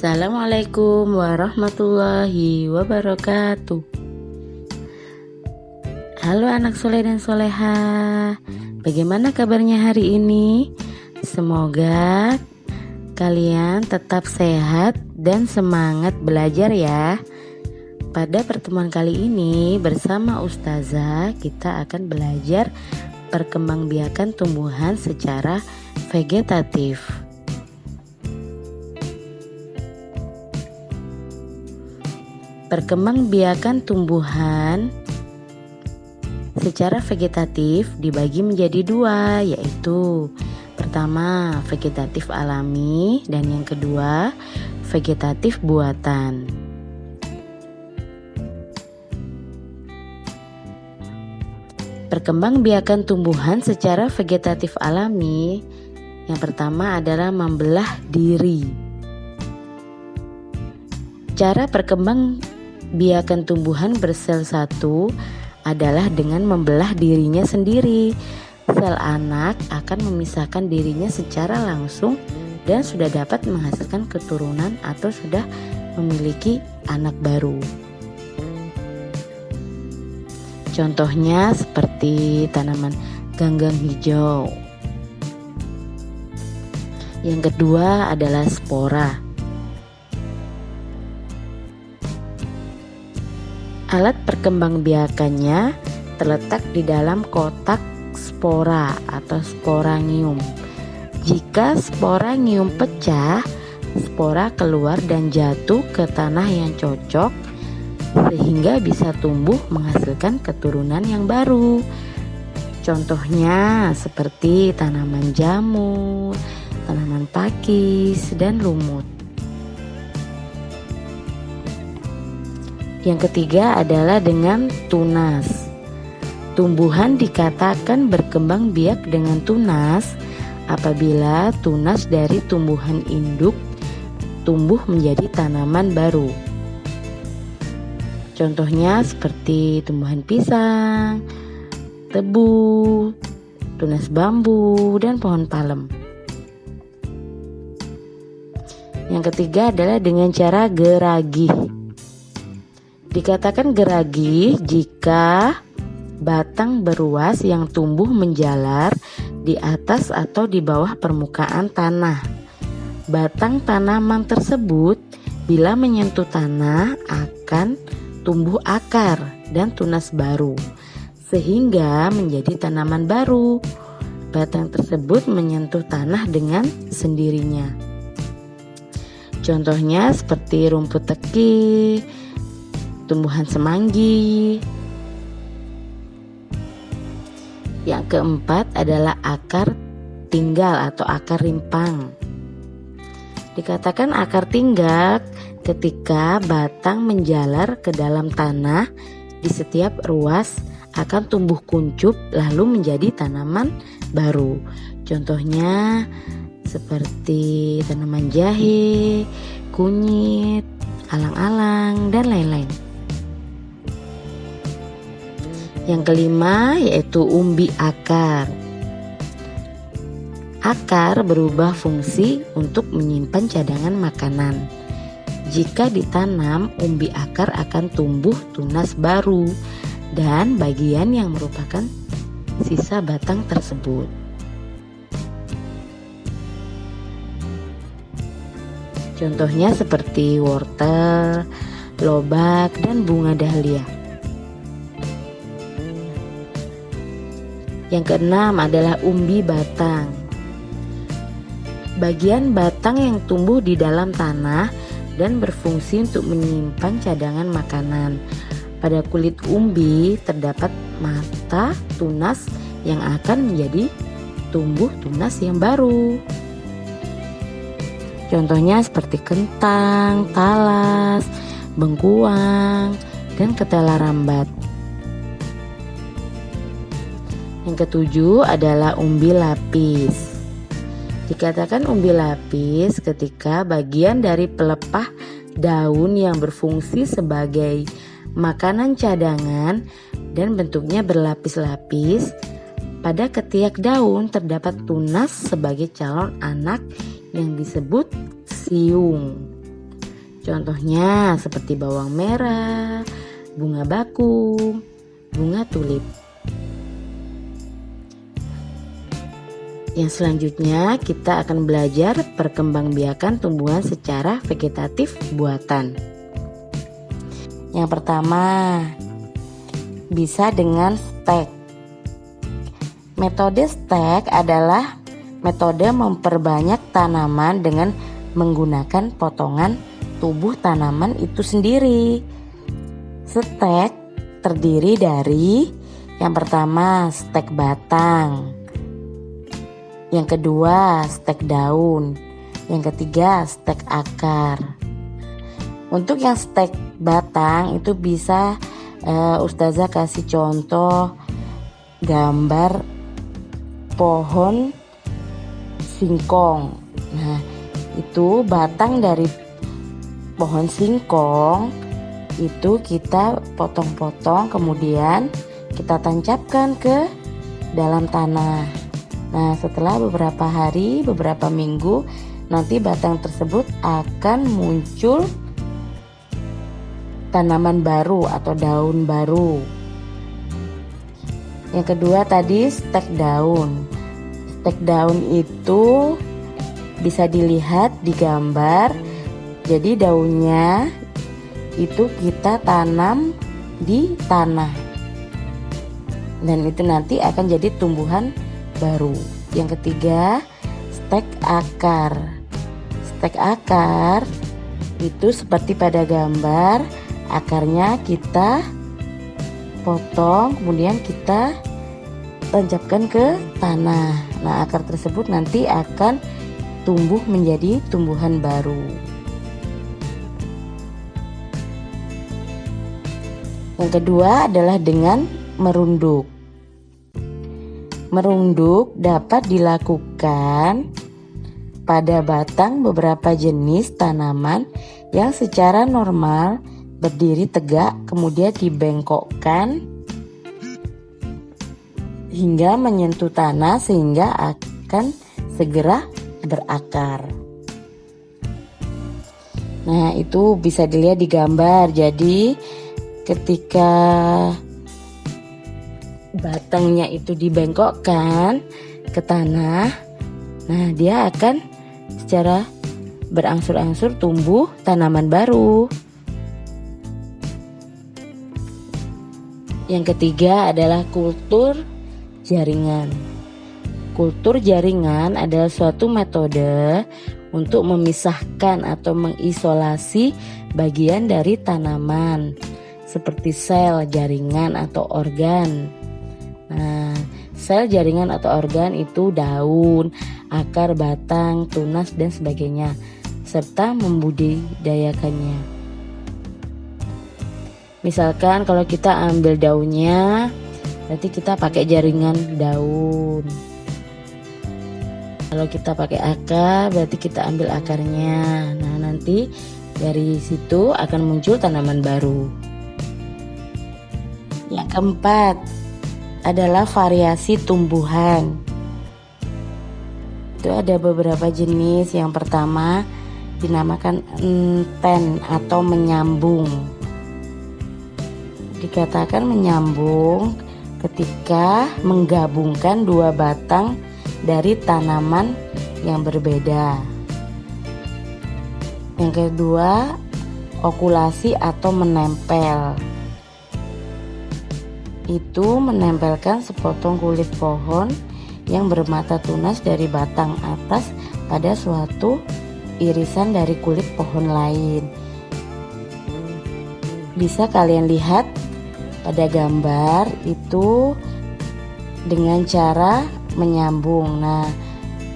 Assalamualaikum warahmatullahi wabarakatuh. Halo anak soleh dan soleha, bagaimana kabarnya hari ini? Semoga kalian tetap sehat dan semangat belajar ya. Pada pertemuan kali ini bersama Ustazah kita akan belajar perkembangbiakan tumbuhan secara vegetatif. Perkembangbiakan tumbuhan secara vegetatif dibagi menjadi dua, yaitu pertama vegetatif alami dan yang kedua vegetatif buatan. Perkembangbiakan tumbuhan secara vegetatif alami yang pertama adalah membelah diri. Cara perkembangbiakan tumbuhan bersel satu adalah dengan membelah dirinya sendiri. Sel anak akan memisahkan dirinya secara langsung dan sudah dapat menghasilkan keturunan atau sudah memiliki anak baru. Contohnya seperti tanaman ganggang hijau. Yang kedua adalah spora. Alat perkembangbiakannya terletak di dalam kotak spora atau sporangium. Jika sporangium pecah, spora keluar dan jatuh ke tanah yang cocok sehingga bisa tumbuh menghasilkan keturunan yang baru. Contohnya seperti tanaman jamur, tanaman pakis, dan lumut. Yang ketiga adalah dengan tunas. Tumbuhan dikatakan berkembang biak dengan tunas apabila tunas dari tumbuhan induk tumbuh menjadi tanaman baru. Contohnya seperti tumbuhan pisang, tebu, tunas bambu, dan pohon palem. Yang ketiga adalah dengan cara geragih. Dikatakan geragih jika batang beruas yang tumbuh menjalar di atas atau di bawah permukaan tanah. Batang tanaman tersebut bila menyentuh tanah akan tumbuh akar dan tunas baru sehingga menjadi tanaman baru. Batang tersebut menyentuh tanah dengan sendirinya. Contohnya seperti rumput teki, tumbuhan semanggi. Yang keempat adalah akar tinggal atau akar rimpang. Dikatakan akar tinggal ketika batang menjalar ke dalam tanah di setiap ruas akan tumbuh kuncup lalu menjadi tanaman baru. Contohnya seperti tanaman jahe, kunyit, alang-alang, dan lain-lain. Yang kelima yaitu umbi akar. Akar berubah fungsi untuk menyimpan cadangan makanan. Jika ditanam, umbi akar akan tumbuh tunas baru dan bagian yang merupakan sisa batang tersebut. Contohnya seperti wortel, lobak, dan bunga dahlia. Yang keenam adalah umbi batang. Bagian batang yang tumbuh di dalam tanah dan berfungsi untuk menyimpan cadangan makanan. Pada kulit umbi terdapat mata tunas yang akan menjadi tumbuh tunas yang baru. Contohnya seperti kentang, talas, bengkuang, dan ketela rambat. Yang ketujuh adalah umbi lapis. Dikatakan umbi lapis ketika bagian dari pelepah daun yang berfungsi sebagai makanan cadangan dan bentuknya berlapis-lapis. Pada ketiak daun terdapat tunas sebagai calon anak yang disebut siung. Contohnya seperti bawang merah, bunga bakung, bunga tulip. Yang selanjutnya kita akan belajar perkembangbiakan tumbuhan secara vegetatif buatan. Yang pertama, bisa dengan stek. Metode stek adalah metode memperbanyak tanaman dengan menggunakan potongan tubuh tanaman itu sendiri. Stek terdiri dari yang pertama stek batang, yang kedua stek daun, yang ketiga stek akar. Untuk yang stek batang itu bisa Ustazah kasih contoh gambar pohon singkong. Nah, itu batang dari pohon singkong itu kita potong-potong, kemudian kita tancapkan ke dalam tanah. Nah, setelah beberapa hari, beberapa minggu, nanti batang tersebut akan muncul tanaman baru atau daun baru. Yang kedua tadi stek daun. Stek daun itu bisa dilihat di gambar. Jadi daunnya itu kita tanam di tanah, dan itu nanti akan jadi tumbuhan baru. Yang ketiga stek akar. Stek akar itu seperti pada gambar, akarnya kita potong kemudian kita tancapkan ke tanah. Nah, akar tersebut nanti akan tumbuh menjadi tumbuhan baru. Yang kedua adalah dengan merunduk. Merunduk dapat dilakukan pada batang beberapa jenis tanaman yang secara normal berdiri tegak, kemudian dibengkokkan hingga menyentuh tanah sehingga akan segera berakar. Nah, itu bisa dilihat di gambar. Jadi ketika batangnya itu dibengkokkan ke tanah, nah dia akan secara berangsur-angsur tumbuh tanaman baru. Yang ketiga adalah kultur jaringan. Kultur jaringan adalah suatu metode untuk memisahkan atau mengisolasi bagian dari tanaman seperti sel, jaringan, atau organ. Nah, sel, jaringan, atau organ itu daun, akar, batang, tunas, dan sebagainya, serta membudidayakannya. Misalkan kalau kita ambil daunnya, berarti kita pakai jaringan daun. Kalau kita pakai akar, berarti kita ambil akarnya. Nah, nanti dari situ akan muncul tanaman baru. Yang keempat adalah variasi tumbuhan. Itu ada beberapa jenis. Yang pertama dinamakan enten atau menyambung. Dikatakan menyambung ketika menggabungkan dua batang dari tanaman yang berbeda. Yang kedua, okulasi atau menempel. Itu menempelkan sepotong kulit pohon yang bermata tunas dari batang atas pada suatu irisan dari kulit pohon lain. Bisa kalian lihat pada gambar itu dengan cara menyambung. Nah,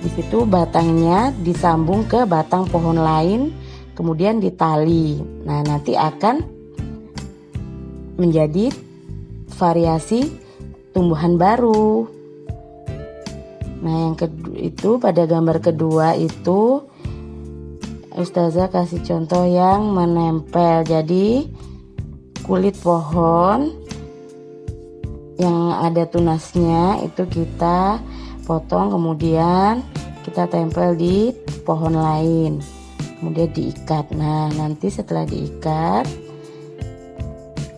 di situ batangnya disambung ke batang pohon lain, kemudian ditali. Nah, nanti akan menjadi variasi tumbuhan baru. Nah, yang kedua itu pada gambar kedua itu Ustazah kasih contoh yang menempel. Jadi kulit pohon yang ada tunasnya itu kita potong, kemudian kita tempel di pohon lain. kemudian diikat. Nah, nanti setelah diikat,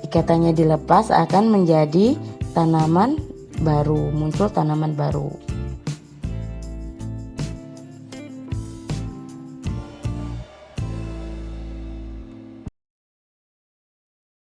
ikatannya dilepas akan menjadi tanaman baru, muncul tanaman baru.